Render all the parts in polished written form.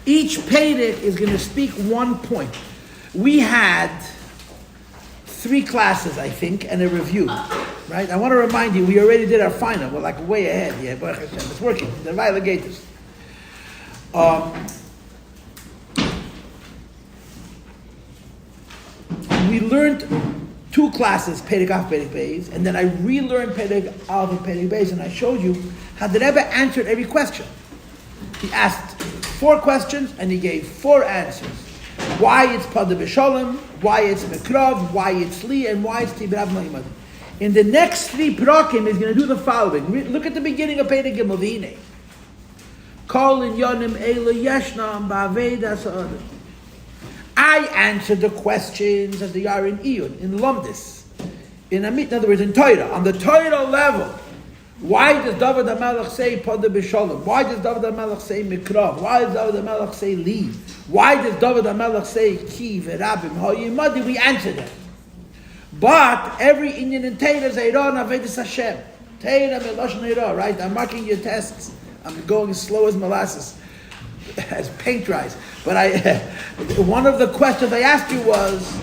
Each Pedic is going to speak one point. We had 3 classes, I think, and a review, right? I want to remind you, we already did our final. We're like way ahead. Yeah, Baruch Hashem. It's working. The lyhadus. We learned 2 classes, Pedic Aleph, Pedic Beis, and then I relearned Pedic Aleph and Pedic Beis, and I showed you how the Rebbe answered every question. He asked 4 questions, and he gave 4 answers. Why it's Pada B'Sholem, why it's Mekrav, why it's Li, and why it's Tibirav Ma'imad. In the next 3 Prakim, he's going to do the following. Look at the beginning of Pedic Gimel V'hinei. Kol in Yonim Eila Yeshnam Ba'aveda Sa'adim. I answered the questions as they are in Iyun, in Lomdis, in other words, in Torah. On the Torah level, why does David HaMelech say Pada B'Sholem? Why does David HaMelech say Mikrav? Why does David HaMelech say Li? Why does David HaMelech say Ki V'Rabim Ha'yimadi? We answered that. But every Indian in Torah is Eirah Navedis Hashem. Torah Meloshen Eirah, right? I'm marking your tests. I'm going as slow as molasses, as paint dries. But one of the questions I asked you was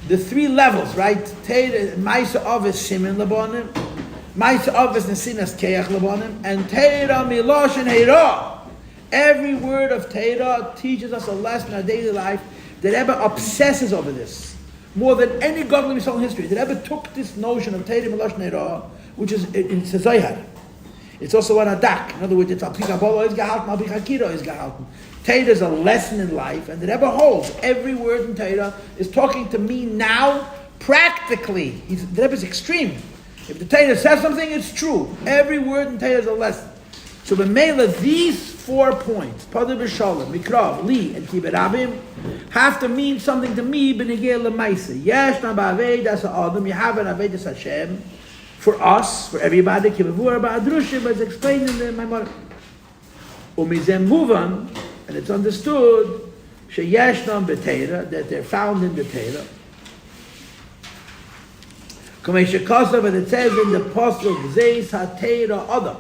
the 3 levels, right? Ma'isa Avos Simin Labonim, Ma'isa Avos Nesinas Keach Labonim, and Torah Miloshen Eirah. Every word of Torah teaches us a lesson in our daily life. The Rebbe obsesses over this more than any godly soul in history. The Rebbe took this notion of Torah Miloshen Eirah, which is in Zohar. It's also an adak. In other words, it's Alpi Kabbalah is gehalten, Alpi Chakira is gehalten. Torah is a lesson in life, and the Rebbe holds every word in Torah is talking to me now practically. The Rebbe is extreme. If the Torah says something, it's true. Every word in Torah is a lesson. So b'meila, these 4 points, Pada B'Sholem, Mikrav, Li, and Kiberabim, have to mean something to me, b'negei l'maisa. Yeshna ba'avedas ha'adam, you have an avedas Hashem, for us, for everybody, Kibavur ba'adrushim, as explained in the Maimonides. Umizem muvan, and it's understood, sheyeshnam b'teira, that they're found in the Teira. Kamei shekasav, and it says in the Pasuk, Zeis ha'teira Adam.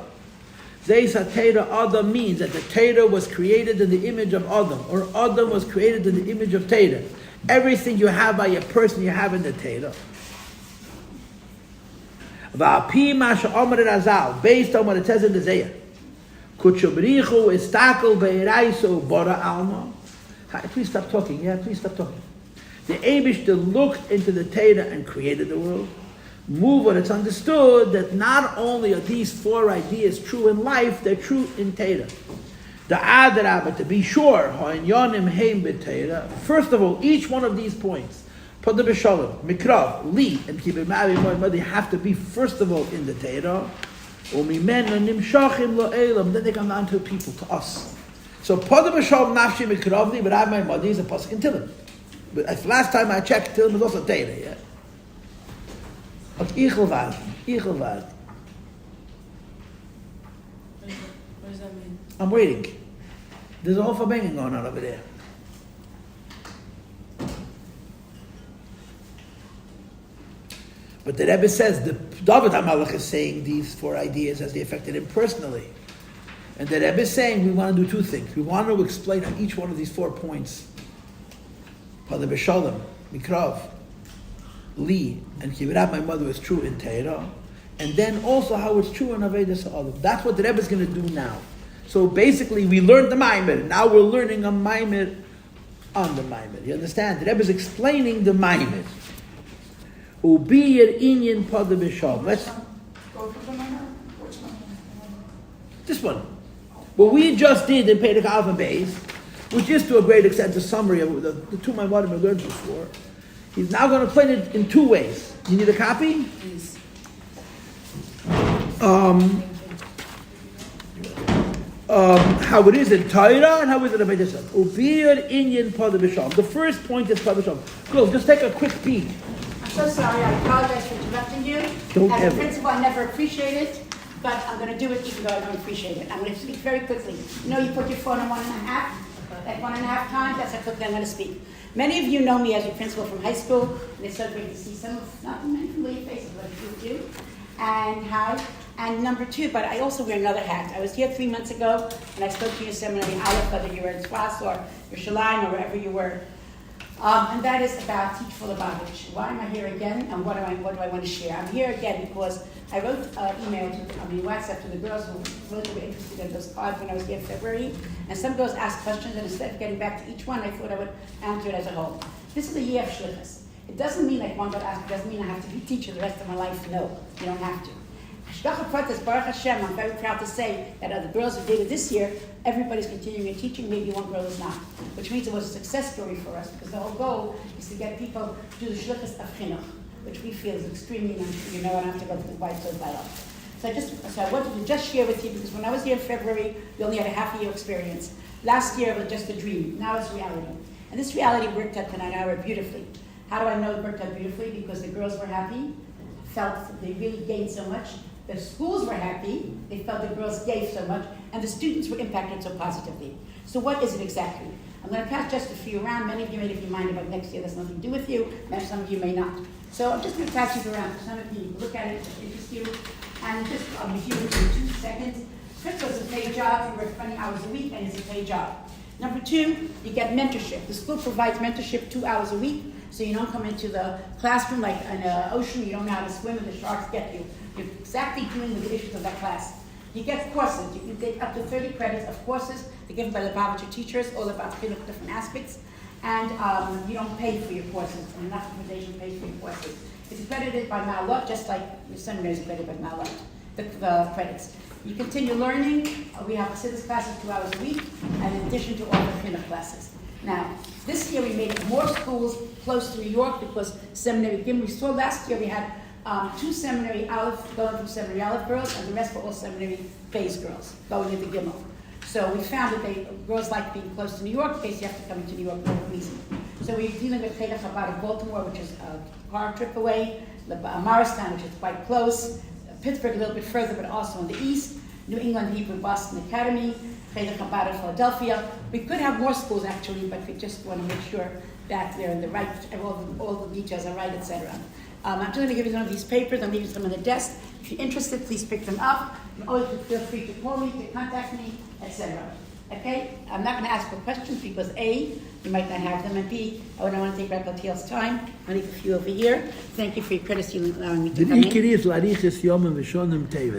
Zeis ha'teira Adam means that the Teira was created in the image of Adam, or Adam was created in the image of Teira. Everything you have by a person, you have in the Teira. Va'api masha omer razal, based on what it says in the Zayah. Kutshubrichu istakel be'eraiso bora alma. Please stop talking. Yeah, please stop talking. The Eibishter looked into the Torah and created the world. Move on, it's understood that not only are these 4 ideas true in life, they're true in Torah. The Adarabah, to be sure, ha'inyanim heim b'Torah. First of all, each one of these points, Pada B'Sholem, Mikrav, Li, and Kibir Ma'avi Mo'imad, they have to be first of all in the Torah. Umimena nimshachim lo'elam, then they come down to people, to us. So Pada B'Sholem, Nafshi, Mikrav, Li, but I my mother is a pasuk in Tehillim. But last time I checked, Tehillim is also Torah, yeah? Okay, Ichel Vad. What does that mean? I'm waiting. There's a whole farbenging going on over there. But the Rebbe says the David HaMelech is saying these 4 ideas as they affected him personally. And the Rebbe is saying we want to do 2 things. We want to explain how each one of these 4 points, Pada B'Sholem, Mikrav, Li, and Kivirab, my mother, is true in Torah. And then also how it's true in Avedas Ha'olam. That's what the Rebbe is going to do now. So basically we learned the Maimer. Now we're learning a Maimer on the Maimer. You understand? The Rebbe is explaining the Maimer. Ubiyir inyan Pada B'Sholem. Let's go for the Maimer. This one. What we just did in Pedic Aleph and Beis, which is to a great extent a summary of the 2 Maimarim we learned before. He's now going to explain it in 2 ways. You need a copy? Please. How it is in Torah and how it is in Avodah Zarah. Ubiyir inyan Pada B'Sholem. The first point is Pada B'Sholem. Go, just take a quick peek. I'm so sorry. I apologize for interrupting you. Don't As ever. a principal, I never appreciate it, but I'm going to do it even though I don't appreciate it. I'm going to speak very quickly. You know, you put your phone on 1.5. Like 1.5 times. That's how quickly I'm going to speak. Many of you know me as your principal from high school, and it's so great to see some of, not many familiar faces, but a few of you. And hi. And number two, but I also wear another hat. I was here 3 months ago, and I spoke to your seminary, Aleph, whether you were in Swas or Yerushalayim or wherever you were. And that is about Teach for Lubavitch. Why am I here again, and what do I want to share? I'm here again because I wrote an email WhatsApp to the girls who were interested in those cards when I was here in February, and some girls asked questions, and instead of getting back to each one, I thought I would answer it as a whole. This is a year of shlichus. It doesn't mean like one girl asked, it doesn't mean I have to be a teacher the rest of my life. No, you don't have to. Baruch Hashem, I'm very proud to say that of the girls who did it this year, everybody's continuing in teaching, maybe one girl is not. Which means it was a success story for us, because the whole goal is to get people to do the shlichus of chinuch, which we feel is extremely, you know, I don't have to go to the white clothes by law. So I wanted to just share with you, because when I was here in February, we only had a half a year experience. Last year it was just a dream, now it's reality. And this reality worked out tonight hour beautifully. How do I know it worked out beautifully? Because the girls were happy, felt they really gained so much. The schools were happy, they felt the girls gave so much, and the students were impacted so positively. So what is it exactly? I'm going to pass just a few around. Many of you may have your mind about next year, that's nothing to do with you, and some of you may not. So I'm just going to pass you around. Some of you look at it, it interests you, and just I'll review it in 2 seconds. First of all, it's a paid job. You work 20 hours a week, and it's a paid job. Number two, you get mentorship. The school provides mentorship 2 hours a week, so you don't come into the classroom like in an ocean, you don't know how to swim and the sharks get you. You're exactly doing the issues of that class. You get courses. You can take up to 30 credits of courses. They're given by the Lubavitcher teachers, all about different aspects. And you don't pay for your courses, and enough accommodation pays for your courses. It's accredited by Ma'alot, just like your seminary is accredited by Ma'alot, the credits. You continue learning. We have Chassidus classes 2 hours a week, and in addition to all the chinuch classes. Now, this year we made more schools close to New York because seminary Gimel. We saw last year we had 2 seminary Aleph going from seminary Aleph girls, and the rest were all seminary Beis girls going into Gimel. So we found that girls like being close to New York in case you have to come into New York more easy. So we're dealing with Achei Temimim of Baltimore, which is a car trip away, Morristown, which is quite close, Pittsburgh a little bit further, but also in the east, New England Hebrew Boston Academy, Achei Temimim of Philadelphia. We could have more schools actually, but we just want to make sure that they're in the right, all the details are right, etc. I'm just going to give you some of these papers. I'm leaving some on the desk. If you're interested, please pick them up. You always feel free to call me, to contact me, etc. Okay? I'm not going to ask for questions because A, you might not have them, and B, I don't want to take Rabbi Paltiel's time. I'll leave a few over here. Thank you for your courtesy in allowing me to come in.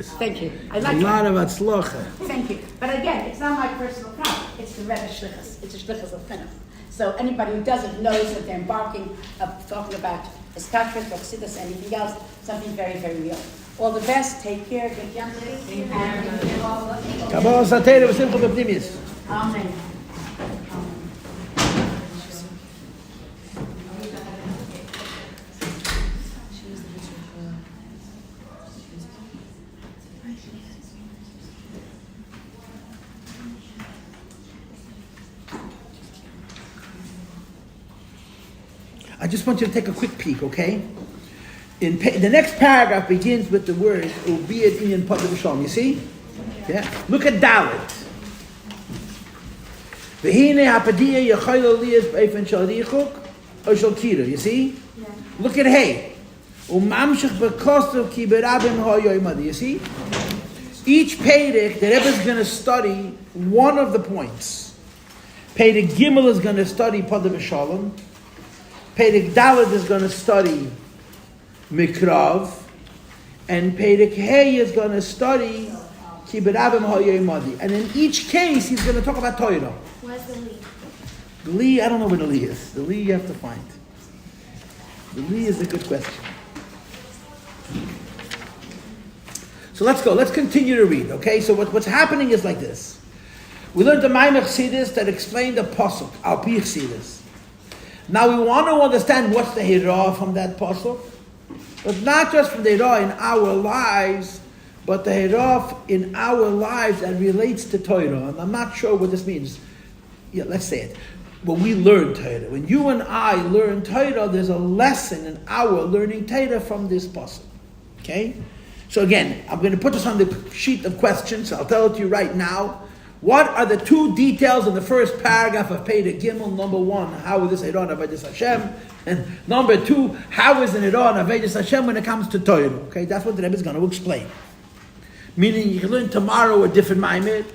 Thank you. I like a lot of atzlocha. Thank you. But again, it's not my personal problem. It's the Rebbe shlichus. It's a shlichus of chinuch. So anybody who doesn't knows that they're embarking of talking about Eskatris, or Chassidus, anything else, something very, very real. All the best, take care, good young ladies, Kabbalah Satera v'simcha b'pnimis. Amen. I just want you to take a quick peek, okay? The next paragraph begins with the word "ubiyat inyan padel shalom." You see? Yeah. Look at Dalet. V'hine hapadiya yachaylo liyas b'efen shal richuk or shal kira. You see? Yeah. Look at Hey. Umamshich b'kostav ki berabim ha'yoymadi. You see? Each Pedic, the Rebbe is going to study one of the points. Pedic Gimel is going to study padel shalom. Pedic Dalet is going to study Mikrav, and Pedic Hey is going to study Kibbutz Hayoymadi. And in each case, he's going to talk about Torah. Where's the Li? The Li, I don't know where the Li is. The Li you have to find. The Li is a good question. So let's go. Let's continue to read, okay? So what's happening is like this. We learned the Maimach Chassidus that explained the Pasuk, Al Pi Chassidus. Now we want to understand what's the Hirah from that Pasuk. But not just from the Hirah in our lives, but the Hirah in our lives that relates to Torah. And I'm not sure what this means. Yeah, let's say it. When we learn Torah, when you and I learn Torah, there's a lesson in our learning Torah from this Pasuk. Okay? So again, I'm going to put this on the sheet of questions. I'll tell it to you right now. What are the 2 details in the first paragraph of Pedic Gimel? Number 1, how is this Hirah and Avodas Hashem? And number 2, how is an Hirah and Avodas Hashem when it comes to Torah? Okay, that's what the Rebbe is going to explain. Meaning you can learn tomorrow a different maimed.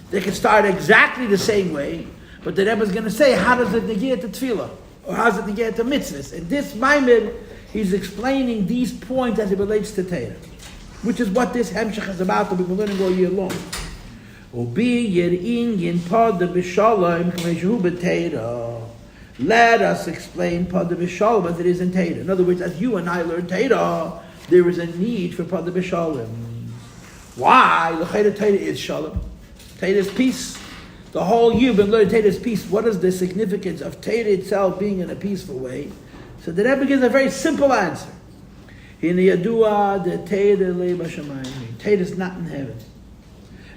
They can start exactly the same way, but the Rebbe is going to say, how does it negate the tefillah? Or how does it negate the mitzvahs? In this maimed, he's explaining these points as it relates to Torah, which is what this hemshech is about that we've been learning all year long. Let us explain Pada B'Shalom as it is in Torah. In other words, as you and I learn Torah, there is a need for Pada B'Shalom. Why? The Torah is Shalom. Torah is peace. The whole year we've been learning Torah is peace. What is the significance of Torah itself being in a peaceful way? So the Rebbe gives a very simple answer. In the Yadua, the Torah leba shamayim. Torah is not in heaven.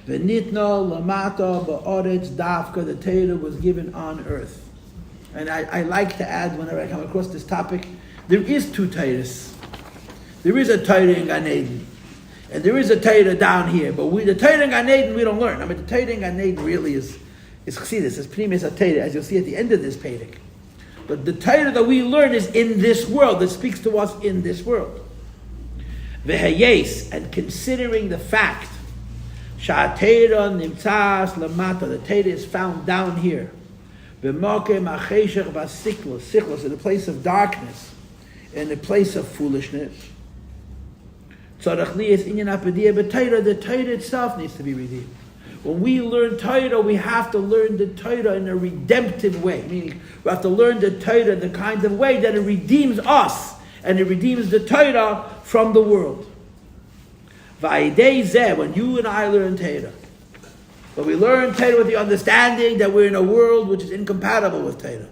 V'nitno lamata ba'oretz dafka. The Torah was given on earth. And I like to add, whenever I come across this topic, there is two Torahs. There is a Torah in Gan Eden, and there is a Torah down here. But the Torah in Gan Eden we don't learn. I mean, the Torah in Gan Eden really is Chassidus, is Pnimis HaTorah, as you'll see at the end of this Perek. But the Torah that we learn is in this world, that speaks to us in this world. V'hayes, and considering the fact, Sha'atera nimtzas lamata, the Torah is found down here. Siklos, in a place of darkness, in a place of foolishness. The Torah itself needs to be redeemed. When we learn Torah, we have to learn the Torah in a redemptive way. Meaning, we have to learn the Torah in the kind of way that it redeems us, and it redeems the Torah from the world. When you and I learn Torah, but we learn Torah with the understanding that we're in a world which is incompatible with Torah,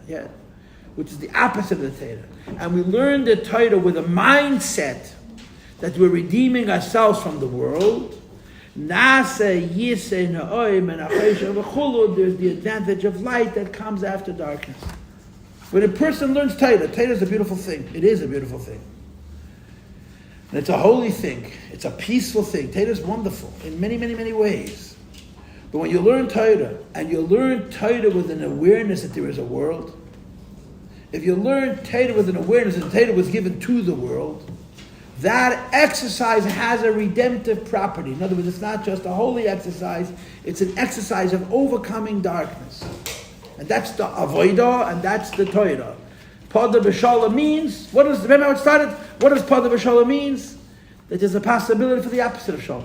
which is the opposite of the Torah. And we learn the Torah with a mindset that we're redeeming ourselves from the world. There's the advantage of light that comes after darkness. When a person learns Torah, Torah is a beautiful thing. It is a beautiful thing. And it's a holy thing. It's a peaceful thing. Torah is wonderful in many, many, many ways. But when you learn Torah, and you learn Torah with an awareness that there is a world, if you learn Torah with an awareness that Torah was given to the world, that exercise has a redemptive property. In other words, it's not just a holy exercise, it's an exercise of overcoming darkness. And that's the avodah, and that's the Torah. Pada B'Shalom means, remember how it started? What does Pada B'Shalom means? That there's a possibility for the opposite of Shalom.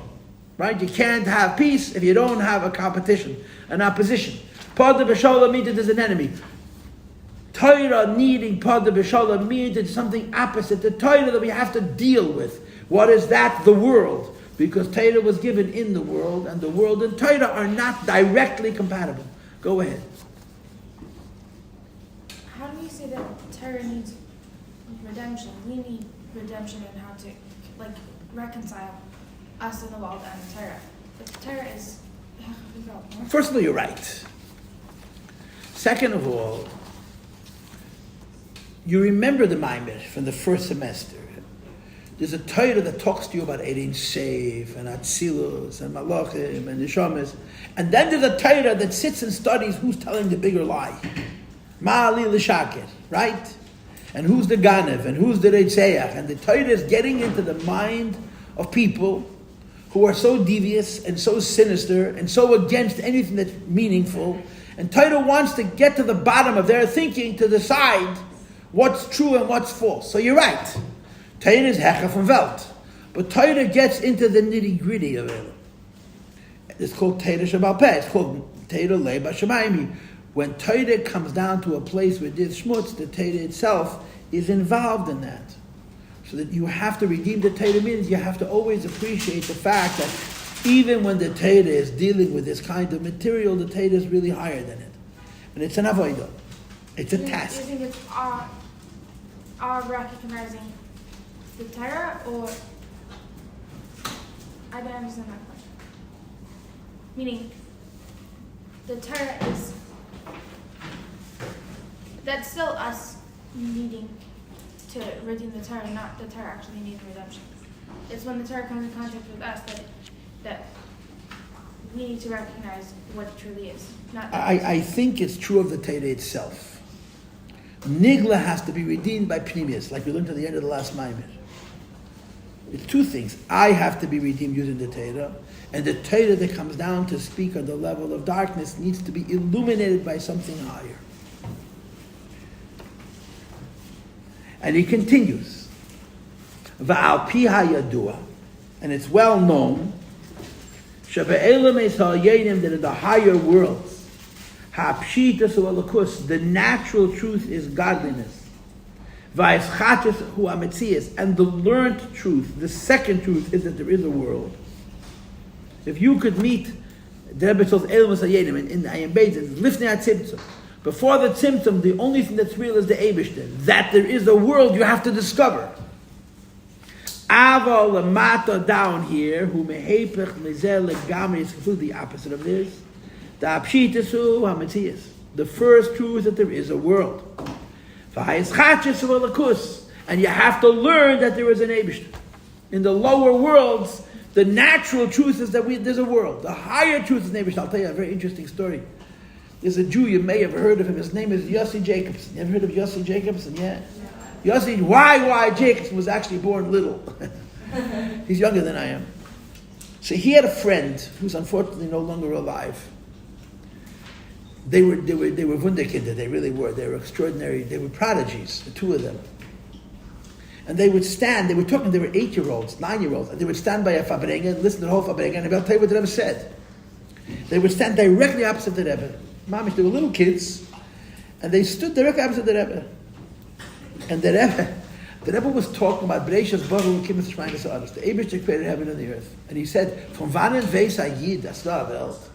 Right? You can't have peace if you don't have a competition, an opposition. Pada B'Shalom means that there's an enemy. Torah needing Pada B'Shalom means it's something opposite. The Torah that we have to deal with. What is that? The world. Because Torah was given in the world, and the world and Torah are not directly compatible. Go ahead. How do you say that Torah needs redemption? We need redemption in how to reconcile us in the world and the Torah. But the Torah is... First of all, you're right. Second of all, you remember the Maimed from the first semester. There's a Torah that talks to you about Ein Seif and Atzilus and Malachim and Neshamas. And then there's a Torah that sits and studies who's telling the bigger lie. Ma'ali l'shaker, right? And who's the Ganev and who's the Reitzeach. And the Torah is getting into the mind of people who are so devious and so sinister and so against anything that's meaningful. And Torah wants to get to the bottom of their thinking to decide what's true and what's false. So you're right. Torah is Hecha from Welt. But Torah gets into the nitty-gritty of it. It's called Torah Shabbat Peh. It's called Torah Leba Shamayim. When Torah comes down to a place where there's schmutz, the Torah itself is involved in that. So that you have to redeem the Torah means you have to always appreciate the fact that even when the Torah is dealing with this kind of material, the Torah is really higher than it. And it's an avodah. It's a task. Do you think it's our recognizing the Torah, or... I don't understand that question. Meaning, the Torah is... That's still us needing to redeem the Torah, not the Torah actually needs redemption. It's when the Torah comes in contact with us that we need to recognize what it truly is. I think it's true of the Torah itself. Nigla has to be redeemed by Pnimius, like we learned at the end of the last Maimed. It's two things. I have to be redeemed using the Torah, and the Torah that comes down to speak on the level of darkness needs to be illuminated by something higher. And he continues, Va'al pi hayadua, and it's well known, Shebe'elam es ha'yenim, that in the higher worlds, ha'pshitas u'alakus, the natural truth is godliness. Va'eschachas hu ha'metzias, and the learned truth, the second truth, is that there is a world. If you could meet the Rebbe tells Elam es ha'yenim in the Ayin Beis, it's lifnei ha'tzimtzum. Before the tzimtzum, the only thing that's real is the Eibishter. That there is a world you have to discover. Ava lamata down here, who mehepech mizel legamri, is completely opposite of this. The apshitasu hametzias. The first truth is that there is a world. V'hayischatches v'alakus, and you have to learn that there is an Eibishter. In the lower worlds, the natural truth is that there's a world. The higher truth is an Eibishter. I'll tell you a very interesting story. There's a Jew, you may have heard of him. His name is Yossi Jacobson. You ever heard of Yossi Jacobson? Yeah. Yossi Y Jacobson was actually born little. He's younger than I am. So he had a friend who's unfortunately no longer alive. They were wunderkinder. They really were. They were extraordinary. They were prodigies, the two of them. And they would stand. They were 8-year-olds, 9-year-olds, and they would stand by a fabrenga and listen to the whole fabrenga, and I'll tell you what the Rebbe said. They would stand directly opposite the Rebbe. Mamish, they were little kids, and they stood directly opposite the Rebbe. And the Rebbe was talking about Bereishis Baruch Kimmel Shmeinis Haaretz. The Eibishter created heaven and the earth, and he said, "From wann weiß a Yid das Welt?"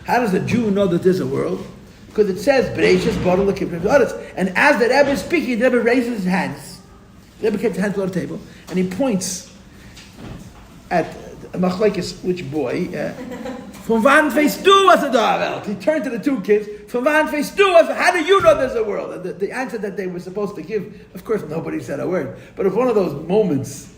How does a Jew know that there's a world? Because it says Bereishis Baruch Kimmel Shmeinis Haaretz. And as the Rebbe is speaking, the Rebbe raises his hands. The Rebbe kept his hands on the table, and he points at Machlekes, which boy? From wann weißt du was da Welt? He turned to the two kids. From wann weißt du was? How do you know there's a world? And the answer that they were supposed to give, of course, nobody said a word. But it's one of those moments.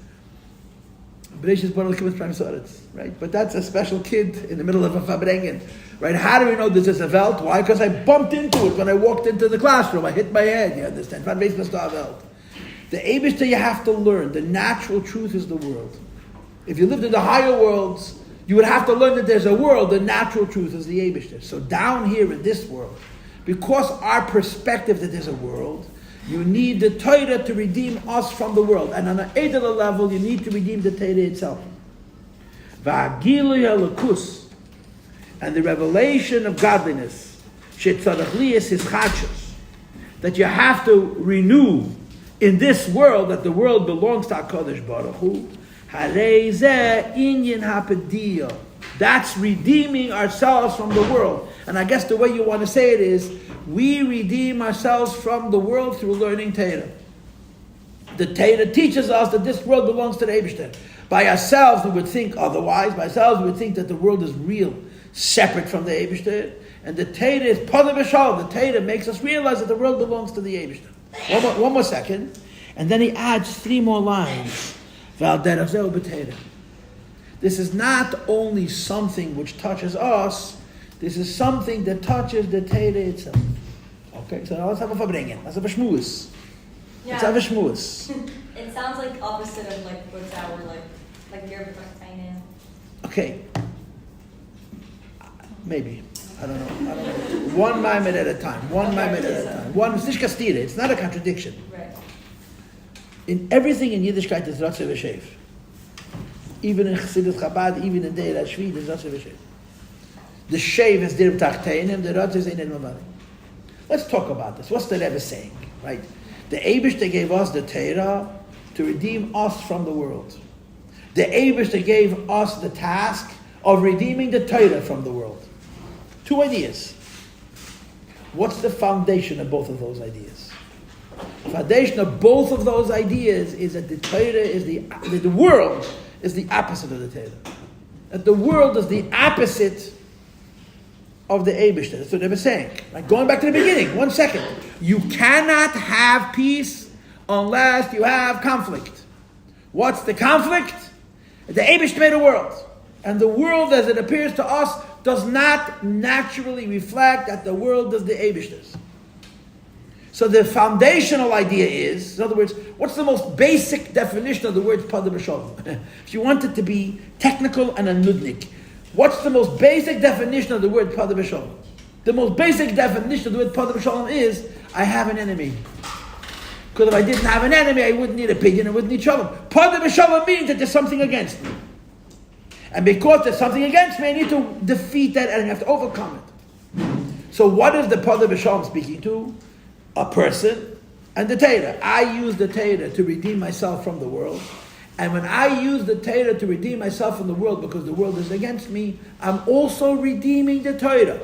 Right? But that's a special kid in the middle of a fabrengen. Right? How do we know this is a Welt? Why? Because I bumped into it when I walked into the classroom. I hit my head. You understand? Wann weißt was da Welt? The Eibishter you have to learn. The natural truth is the world. If you lived in the higher worlds, you would have to learn that there's a world. The natural truth is the Eibishter. So down here in this world, because our perspective that there's a world, you need the Torah to redeem us from the world. And on an Eidah level, you need to redeem the Torah itself. V'agilui halakus, and the revelation of godliness, shetzarach liyas hischachos, that you have to renew in this world, that the world belongs to HaKadosh Baruch Hu. Harei zeh inyan hapedio. That's redeeming ourselves from the world. And I guess the way you want to say it is, we redeem ourselves from the world through learning Torah. The Torah teaches us that this world belongs to the Eibishter. By ourselves we would think otherwise. By ourselves we would think that the world is real, separate from the Eibishter. And the Torah is Pada B'Shalom. The Torah makes us realize that the world belongs to the Eibishter. One more second. And then he adds 3 more lines. This is not only something which touches us, this is something that touches the Torah itself. Okay, so now let's have a fabrengen. Let's have a shmuz. Yeah. Let's have a shmuz. It sounds like opposite of like what's our like your now. Okay. Maybe. I don't know. One maimed at a time. One maimed at a time. One is nicht kastire. It's not a contradiction. Right. In everything in Yiddishkeit there's Ratze v'Shev. Even in Chassidus Chabad, even in Deir HaShvi, there's Ratze v'Shev. The Shev is dir b'tachteinem, the Ratze is in Mavarim. Let's talk about this. What's the Rebbe saying? Right? The Eibishter gave us the Torah to redeem us from the world. The Eibishter gave us the task of redeeming the Torah from the world. 2 ideas. What's the foundation of both of those ideas? The foundation of both of those ideas is that the Torah is the world is the opposite of the Torah. That the world is the opposite of the Eibishter. That's what they were saying. Like going back to the beginning, 1 second. You cannot have peace unless you have conflict. What's the conflict? The Eibishter made a world. And the world as it appears to us does not naturally reflect that the world is the Eibishter's. So the foundational idea is, in other words, what's the most basic definition of the word pada b'shalom? If you want it to be technical and a nudnik, what's the most basic definition of the word pada b'shalom? The most basic definition of the word pada b'shalom is, I have an enemy. Because if I didn't have an enemy, I wouldn't need a pigeon, I wouldn't need shalom. Pada b'shalom means that there's something against me. And because there's something against me, I need to defeat that and I have to overcome it. So what is the pada b'shalom speaking to? A person and the Torah. I use the Torah to redeem myself from the world. And when I use the Torah to redeem myself from the world because the world is against me, I'm also redeeming the Torah.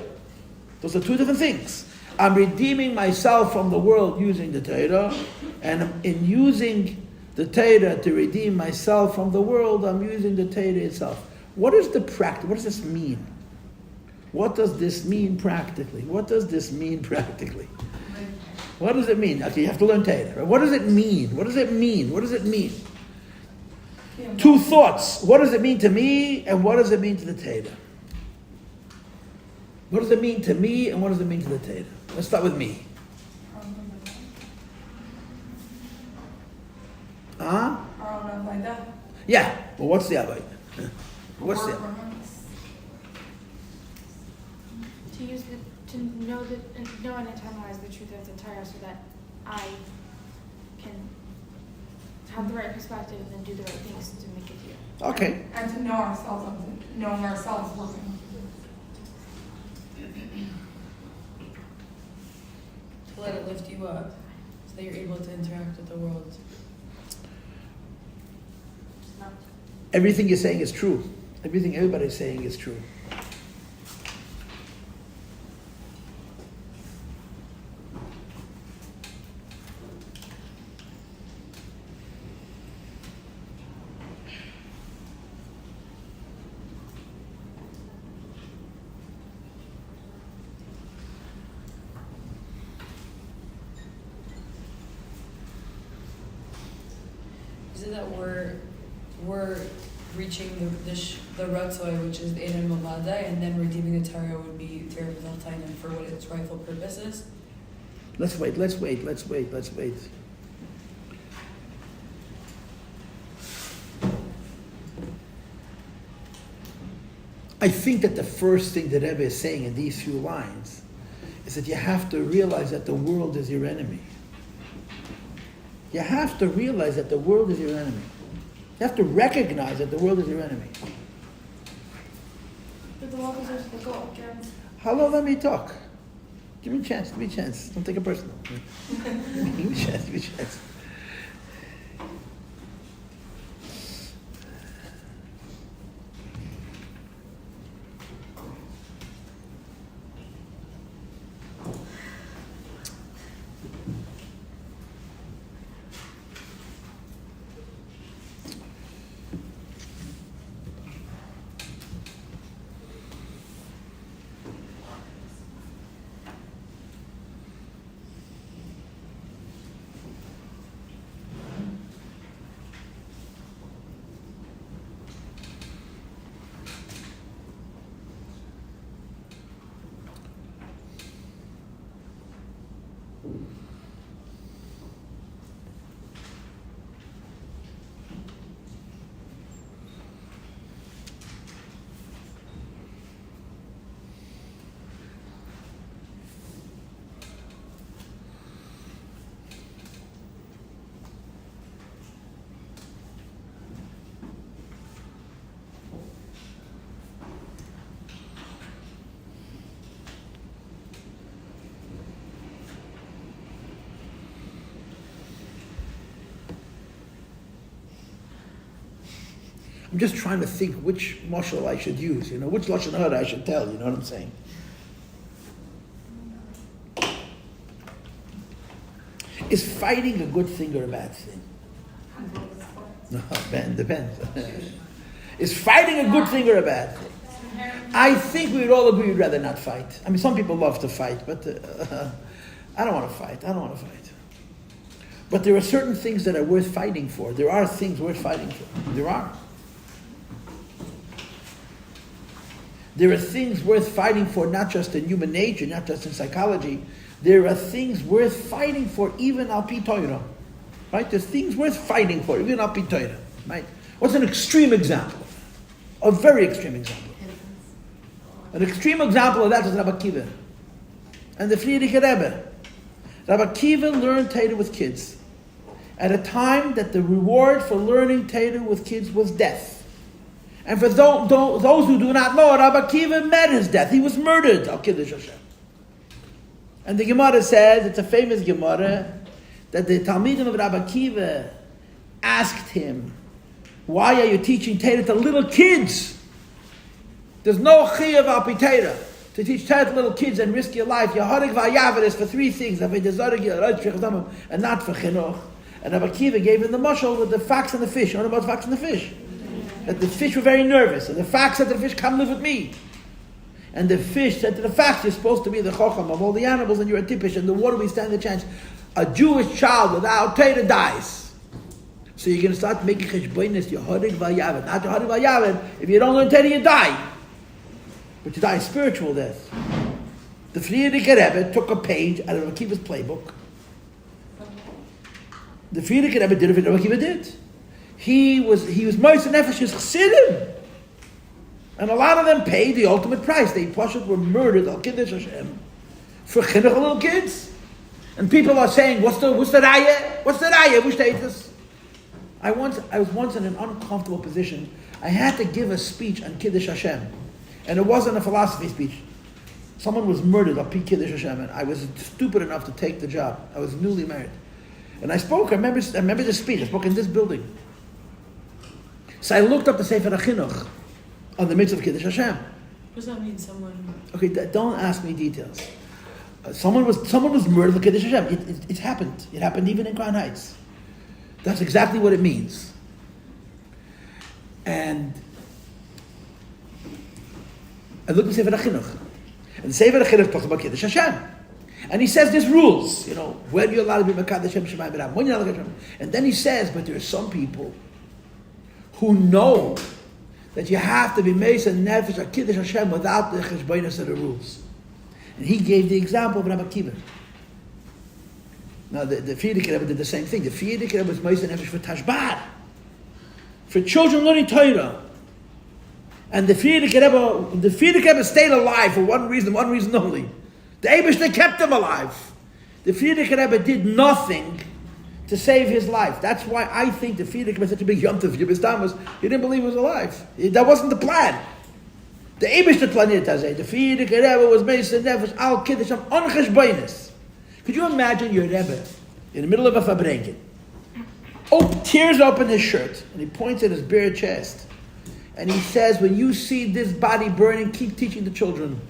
Those are two different things. I'm redeeming myself from the world using the Torah, and in using the Torah to redeem myself from the world, I'm using the Torah itself. What is the practice? What does this mean? What does this mean practically? What does this mean practically? What does it mean? Okay, you have to learn Torah. Right? What does it mean? What does it mean? What does it mean? Two thoughts. What does it mean to me, and what does it mean to the Torah? What does it mean to me, and what does it mean to the Torah? Let's start with me. Yeah. Well, what's the avodah? What's the avodah? To know and internalize the truth of the Torah so that I can have the right perspective and then do the right things to make it here. Okay. And to know ourselves, knowing ourselves working. To let it lift you up so that you're able to interact with the world. Everything you're saying is true. Everything everybody's saying is true. Is it that we're reaching the Ratzoi, which is the Ein Mamada, and then redeeming the Torah would be Torah V'Naltainen for what its rightful purpose is? Let's wait. I think that the first thing that Rebbe is saying in these few lines is that you have to realize that the world is your enemy. You have to realize that the world is your enemy. You have to recognize that the world is your enemy. But the world is also the goal. Hello, let me talk. Give me a chance. Don't take it personal. Give me a chance. I'm just trying to think which mashal I should use, which lashon hara I should tell, you know what I'm saying? Is fighting a good thing or a bad thing? No, depends. Is fighting a good thing or a bad thing? I think we would all agree we'd rather not fight. I mean, some people love to fight, but I don't want to fight. But there are certain things that are worth fighting for. There are things worth fighting for. There are. There are things worth fighting for, not just in human nature, not just in psychology, there are things worth fighting for, even al pi Torah. Right? There's things worth fighting for, even al pi Torah. Right? What's an extreme example? A very extreme example. An extreme example of that is Rabbi Akiva and the Friedrich Rebbe. Rabbi Akiva learned Torah with kids at a time that the reward for learning Torah with kids was death. And for those who do not know, Rabbi Akiva met his death. He was murdered, Al Kiddush Hashem. And the Gemara says, it's a famous Gemara, that the Talmidim of Rabbi Akiva asked him, why are you teaching Torah to little kids? There's no chiyuv al pi Torah to teach Torah to little kids and risk your life. Yaharik v'yavar is for three things, and not for chinuch. And Rabbi Akiva gave him the mashal with the fox and the fish. You know about the fox and the fish? That the fish were very nervous, and the fox said to the fish, come live with me. And the fish said to the fox, you're supposed to be the chocham of all the animals, and you're a tippish, and the water we stand a chance. A Jewish child without Torah dies. So you're going to start making cheshbonis, Yehodig v'yavet. Not Yehodig v'yavet. If you don't learn Torah, you die. But you die a spiritual death. The Friedrich Rebbe took a page out of Rabbi Akiva's playbook. The Friedrich Rebbe did what Rabbi Akiva did. He was Moshe Nefesh's Chassidim. And a lot of them paid the ultimate price. They were murdered, Al Kiddush Hashem, for chinuch little kids. And people are saying, what's the raya? What's the raya? Which status? I was once in an uncomfortable position. I had to give a speech on Kiddush Hashem. And it wasn't a philosophy speech. Someone was murdered on Kiddush Hashem, and I was stupid enough to take the job. I was newly married. And I remember the speech. I spoke in this building. So I looked up the Sefer HaChinuch on the mitzvah of Kiddush Hashem. What does that mean, someone? Okay, don't ask me details. Someone was murdered on Kiddush Hashem. It happened. It happened even in Crown Heights. That's exactly what it means. And I looked at Sefer HaChinuch. And the Sefer HaChinuch talks about Kiddush Hashem. And he says there's rules, when you're allowed to be Mekadosh Hashem Shemayim B'Ram, when you're not allowed to. And then he says, but there are some people who know that you have to be Meis and Nefesh or Kiddush Hashem without the cheshbonos of the rules. And he gave the example of Rabbi Akiva. Now the Friedrich Rebbe did the same thing. The Friedrich Rebbe was Meis and Nefesh for Tashbad, for children learning Torah. And the Friedrich Rebbe stayed alive for one reason only. The Eibishter kept him alive. The Friedrich Rebbe did nothing to save his life. That's why I think the Friedrich Rebbe was such a big yomtiv. He didn't believe he was alive. That wasn't the plan. The Eibishter planned it. The Friedrich Rebbe was Meis and Nefesh al Kiddush on cheshbonos. Could you imagine your Rebbe in the middle of a fabrengen? Tears open his shirt, and he points at his bare chest. And he says, when you see this body burning, keep teaching the children.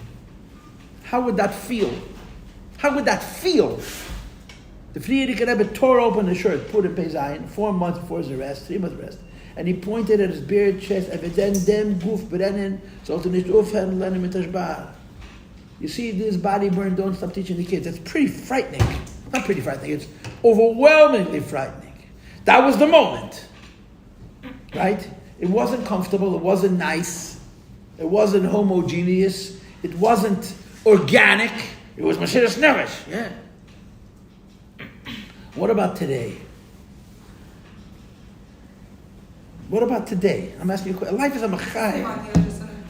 How would that feel? How would that feel? The Friedrich Rebbe tore open his shirt, put in Peizayin, 4 months before his arrest, 3 months arrest. And he pointed at his bare chest, you see this body burn, don't stop teaching the kids. That's pretty frightening. Not pretty frightening, it's overwhelmingly frightening. That was the moment. Right? It wasn't comfortable, it wasn't nice, it wasn't homogeneous, it wasn't organic, it was Mesiras Nefesh. Yeah. What about today? What about today? I'm asking you a question. Life is a machai.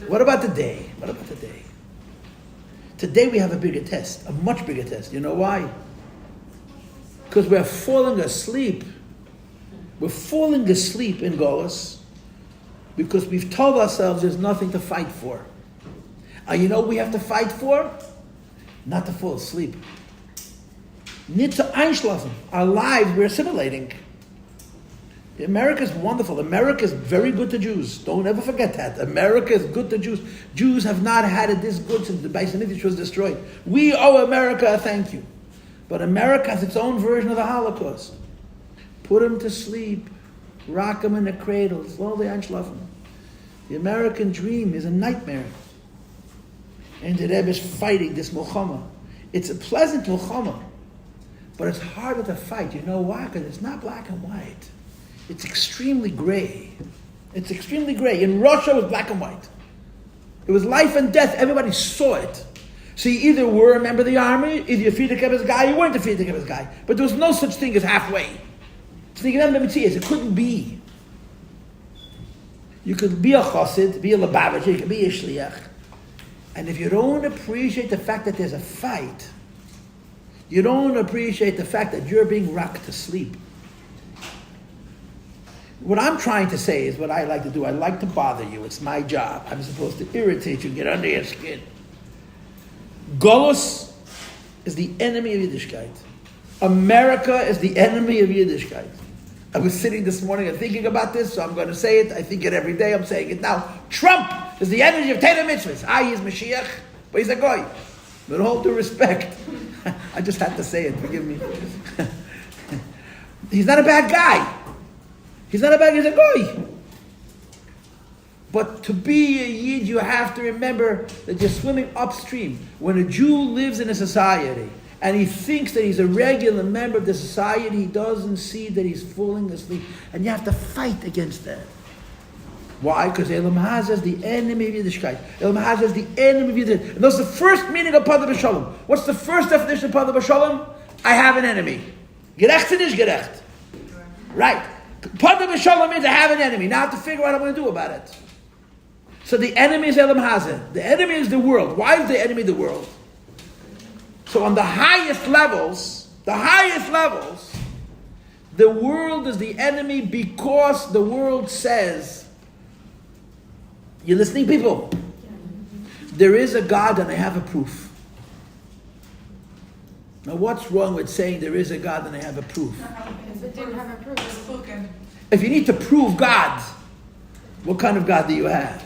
What about today? What about today? Today we have a bigger test, a much bigger test. You know why? Because we're falling asleep. We're falling asleep in Golus because we've told ourselves there's nothing to fight for. And you know what we have to fight for? Not to fall asleep. Nicht zu einschlafen. Our lives, we're assimilating. America's wonderful. America is very good to Jews. Don't ever forget that. America is good to Jews. Jews have not had it this good since the Beis Rivka was destroyed. We owe America a thank you. But America has its own version of the Holocaust. Put them to sleep. Rock them in the cradle. Slowly einschlafen. The American dream is a nightmare. And the Rebbe is fighting this milchama. It's a pleasant milchama. But it's harder to fight. You know why? Because it's not black and white. It's extremely gray. It's extremely gray. In Russia, it was black and white. It was life and death. Everybody saw it. So you either were a member of the army, either you're Friedrich Ebers guy, you weren't a Friedrich Ebers guy. But there was no such thing as halfway. It couldn't be. You could be a chassid, be a Lubavitcher, you could be a shliach. And if you don't appreciate the fact that there's a fight, you don't appreciate the fact that you're being rocked to sleep. What I'm trying to say is what I like to do. I like to bother you. It's my job. I'm supposed to irritate you, get under your skin. Golus is the enemy of Yiddishkeit. America is the enemy of Yiddishkeit. I was sitting this morning and thinking about this, so I'm going to say it. I think it every day. I'm saying it now. Trump is the enemy of Torah mitzvahs. He's Mashiach, but he's a goy. With all due respect, I just had to say it. Forgive me. He's not a bad guy. He's not a bad guy. He's a goy. But to be a Yid, you have to remember that you're swimming upstream. When a Jew lives in a society and he thinks that he's a regular member of the society, he doesn't see that he's falling asleep. And you have to fight against that. Why? Because Elam Haz is the enemy of Yiddishkeit. Elam Haz is the enemy of Yiddishkeit. And that's the first meaning of Pada B'Shalom. What's the first definition of Pada B'Shalom? I have an enemy. Gerecht and ish gerecht. Right. Pada B'Shalom means I have an enemy. Now I have to figure out what I'm going to do about it. So the enemy is Elam Hazeh. The enemy is the world. Why is the enemy the world? So on the highest levels, the world is the enemy because the world says, you listening people? There is a God and I have a proof. Now what's wrong with saying there is a God and I have a proof? If it didn't have a proof, it's spoken. If you need to prove God, what kind of God do you have?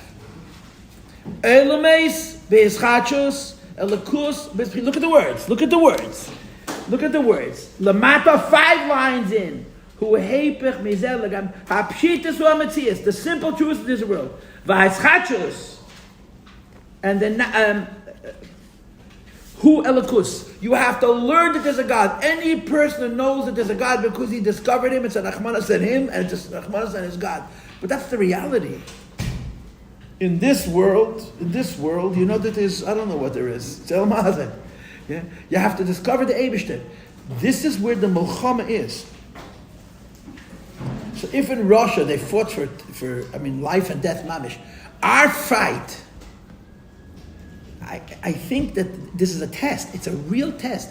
Elameis, Beis Chachos, Elakus, look at the words. Lamata, 5 lines in. The simple truth of this world. Beis Chachos. And then, who Elakus? You have to learn that there's a God. Any person who knows that there's a God because he discovered him, it's a Nachmanas and him, and it's just Nachmanas and his God. But that's the reality. In this world, you know that there's, I don't know what there is. It's El Mazen. Yeah? You have to discover the Eibishter. This is where the Machon is. So if in Russia they fought for life and death mamish, our fight, I think that this is a test. It's a real test.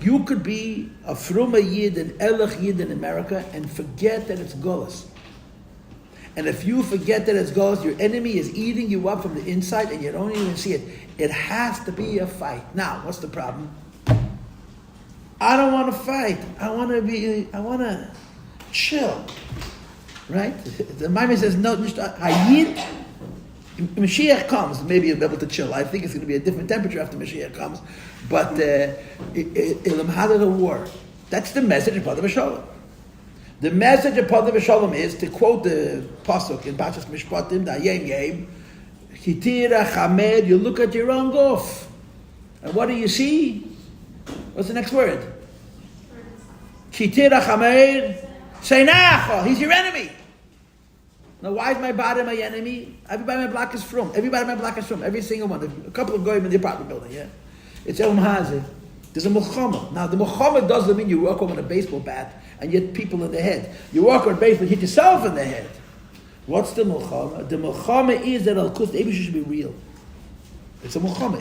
You could be a Fruma Yid and Elach Yid in America and forget that it's Golas. And if you forget that it's Golas, your enemy is eating you up from the inside and you don't even see it. It has to be a fight. Now, what's the problem? I don't want to fight. I want to chill. Right? The Maimon says, no, Hayid, Mashiach comes, maybe you'll be able to chill. I think it's going to be a different temperature after Mashiach comes. But Ilam Hada the war. That's the message of Pada B'Shalom. The message of Pada B'Shalom is, to quote the pasuk in Pashas Mishpatim, the Yem Yem, Kitira Chamed, you look at your own guf. And what do you see? What's the next word? Kitira Chamed, Seinacha, he's your enemy. Now, why is my body my enemy? Everybody on my block is from. Every single one. A couple of goyim in the apartment building, yeah? It's El Mahazeh. There's a Machon. Now, the Machon doesn't mean you walk home with a baseball bat and hit people in the head. You walk on baseball, hit yourself in the head. What's the Machon? The Machon is that Al-Kus, the Eibusher should be real. It's a Machon.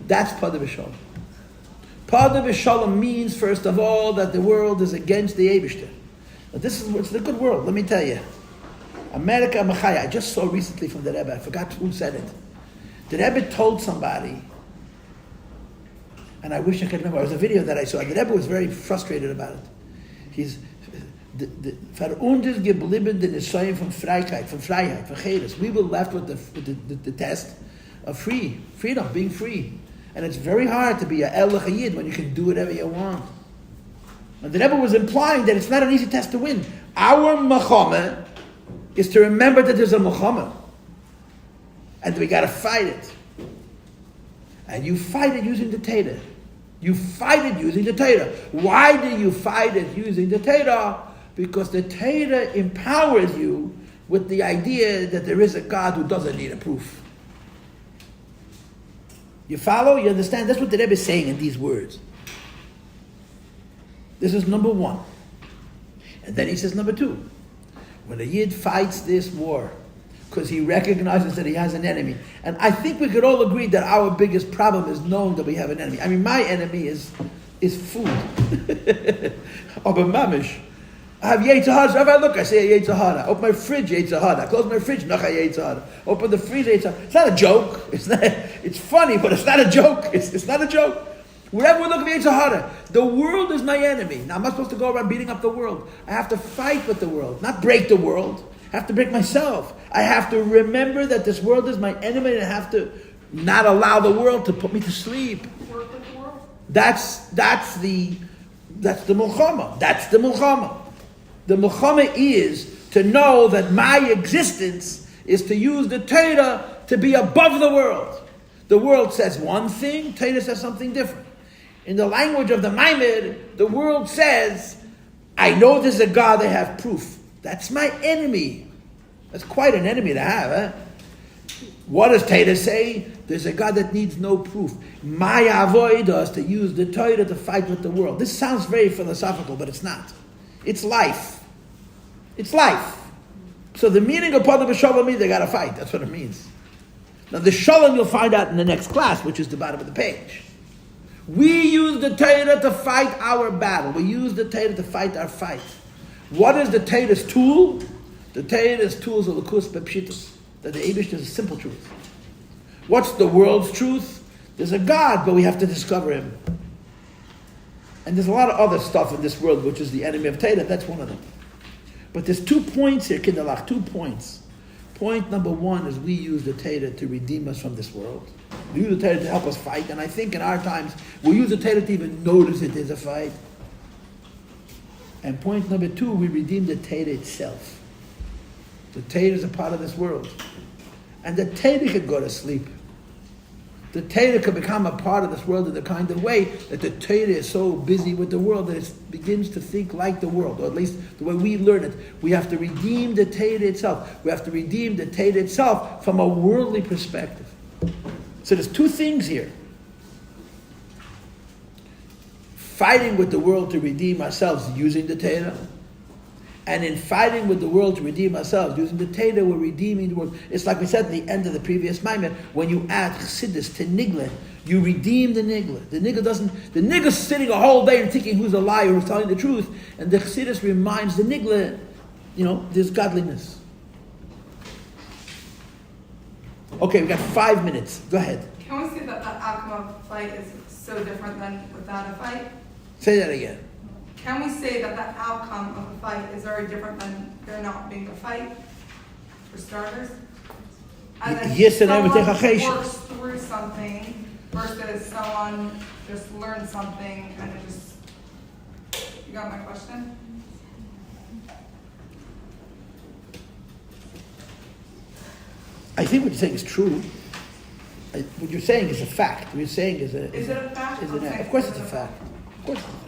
That's Pada B'Shalom. Pada B'Shalom means, first of all, that the world is against the Eibusher. It's the good world, let me tell you. America Machaya, I just saw recently from the Rebbe, I forgot who said it. The Rebbe told somebody, and I wish I could remember, it was a video that I saw, the Rebbe was very frustrated about it. He's, for uns ist geblieben the Nisoyim from Freiheit, from Cheres. We were left with the test of freedom, being free. And it's very hard to be a Elach Yid when you can do whatever you want. And the Rebbe was implying that it's not an easy test to win. Our Machome is to remember that there's a Machome. And we got to fight it. And you fight it using the Torah. Why do you fight it using the Torah? Because the Torah empowers you with the idea that there is a God who doesn't need a proof. You follow? You understand? That's what the Rebbe is saying in these words. This is number one. And then he says number two. When a Yid fights this war, because he recognizes that he has an enemy. And I think we could all agree that our biggest problem is knowing that we have an enemy. I mean, my enemy is food. Aber mamish. I have Yetzer Hara. If I look, I say Yetzer Hara. Open my fridge, Yetzer Hara. Close my fridge, Nacha Yetzer Hara. Open the freezer, Yetzer Hara. It's not a joke. It's funny, but it's not a joke. It's not a joke. Wherever we look at Yetzer Hara, the world is my enemy. Now, I'm not supposed to go around beating up the world. I have to fight with the world, not break the world. I have to break myself. I have to remember that this world is my enemy, and I have to not allow the world to put me to sleep. Work with the world? That's the Milchama. That's the Milchama. The Milchama is to know that my existence is to use the Torah to be above the world. The world says one thing, Torah says something different. In the language of the Maimed, the world says, I know there's a God, I have proof. That's my enemy. That's quite an enemy to have, eh? What does Torah say? There's a God that needs no proof. My avodah is to use the Torah to fight with the world. This sounds very philosophical, but it's not. It's life. It's life. So the meaning of Pada B'Shalom means they got to fight. That's what it means. Now the Shalom you'll find out in the next class, which is the bottom of the page. We use the Torah to fight our battle. We use the Torah to fight our fight. What is the Torah's tool? The Torah's tool is a Lukus Bepshitus. That the Eibush is a simple truth. What's the world's truth? There's a God, but we have to discover Him. And there's a lot of other stuff in this world which is the enemy of Torah. That's one of them. But there's 2 points here, Kindalach, 2 points. Point number one is we use the Torah to redeem us from this world. We use the Torah to help us fight. And I think in our times, we use the Torah to even notice that there's a fight. And point number 2, we redeem the Torah itself. The Torah is a part of this world. And the Torah could go to sleep. The Torah could become a part of this world in the kind of way that the Torah is so busy with the world that it begins to think like the world, or at least the way we learn it. We have to redeem the Torah itself. We have to redeem the Torah itself from a worldly perspective. So there's 2 things here. Fighting with the world to redeem ourselves using the Torah. And in fighting with the world to redeem ourselves, using the Torah, we're redeeming the world. It's like we said at the end of the previous Maimed, when you add Chassidus to Nigla, you redeem the Nigla. The Nigla's sitting a whole day and thinking who's a liar, who's telling the truth, and the Chassidus reminds the Nigla, there's godliness. Okay, we got 5 minutes. Go ahead. Can we say that the outcome of a fight is so different than without a fight? Say that again. Can we say that the outcome of a fight is very different than there not being a fight, for starters? And then Yes, and I would take someone Achei works through something versus someone just learns something and it just... You got my question? I think what you're saying is true. What you're saying is a fact. What you're saying is a... Is it a fact? Of course it's a fact. Of course it's a fact.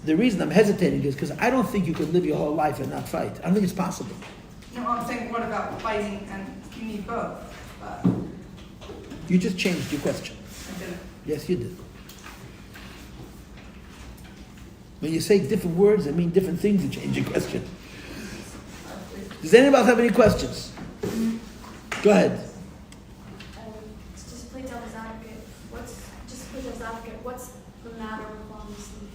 The reason I'm hesitating is because I don't think you could live your whole life and not fight. I don't think it's possible. No, I'm saying what about fighting, and you need both, but You just changed your question. I didn't. Yes, you did. When you say different words that mean different things, you change your question. Does anybody else have any questions? Go ahead. Just play devil's advocate. What's the matter with falling asleep?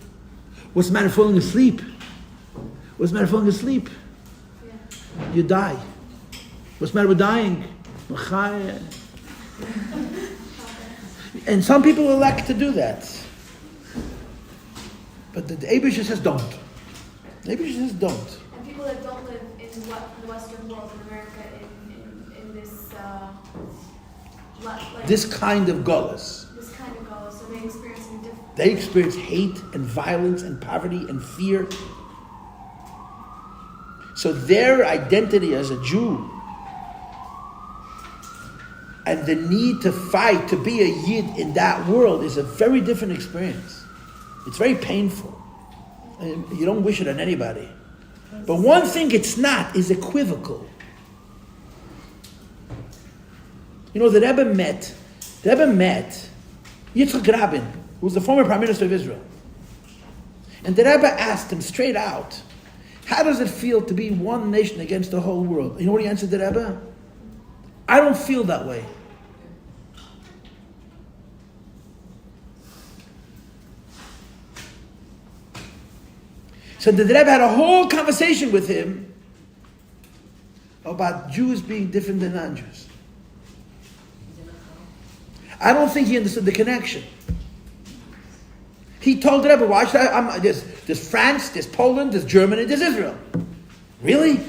What's the matter with falling asleep? What's the matter with falling asleep? Yeah. You die. What's the matter with dying? Machon. And some people elect to do that. But the Eibush says don't. The Eibush says don't. And people that don't live in the Western world, in America, in this, This kind of gullus. this kind of goal, so they experience it different. They experience hate and violence and poverty and fear. So their identity as a Jew and the need to fight to be a Yid in that world is a very different experience. It's very painful. And you don't wish it on anybody. But one thing it's not is equivocal. You know, the Rebbe met Yitzhak Rabin, who was the former Prime Minister of Israel. And the Rebbe asked him straight out, how does it feel to be one nation against the whole world? You know what he answered the Rebbe? I don't feel that way. So the Rebbe had a whole conversation with him about Jews being different than non-Jews. I don't think he understood the connection. He told the Rebbe, why should there's France, there's Poland, there's Germany, there's Israel. Really?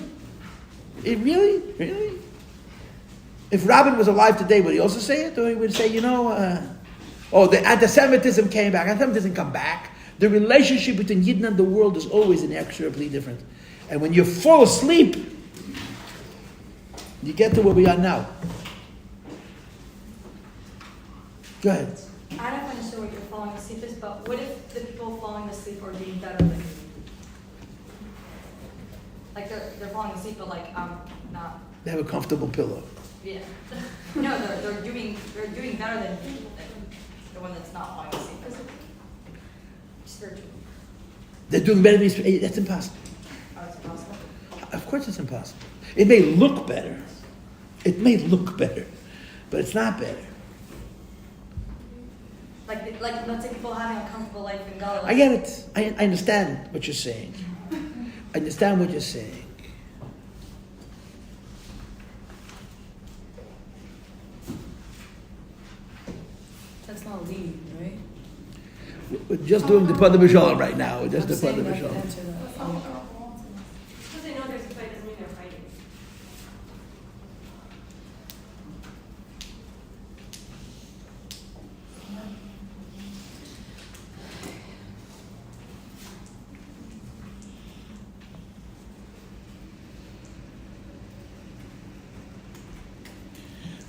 Really? If Rabin was alive today, would he also say it? Or he would say, the anti-Semitism came back. Anti-Semitism come back. The relationship between Yidden and the world is always inexorably different. And when you fall asleep, you get to where we are now. Go ahead. I don't understand what you're falling asleep is, but what if the people falling asleep are doing better than you? Like they're falling asleep, but like not. They have a comfortable pillow. Yeah. No, they're doing better than the one that's not falling asleep. Spiritual. They're doing better than me. That's impossible. Oh, it's impossible. Of course it's impossible. It may look better. But it's not better. Like let's say people having a comfortable life in God. I get it. I understand what you're saying. That's not leading, right? We're just doing the Pada B'Shalom right now. I'm Just the saying Pada that to B'Shalom. answer that. Because they know there's a fight doesn't mean they're fighting.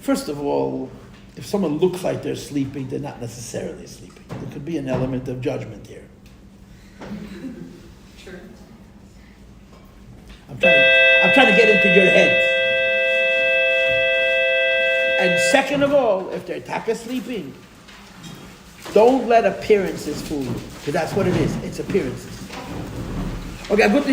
First of all, if someone looks like they're sleeping, they're not necessarily sleeping. There could be an element of judgment here. True. I'm trying to get into your head. And second of all, if they're taka sleeping, don't let appearances fool you. Because that's what it is. It's appearances. Okay, I'm going to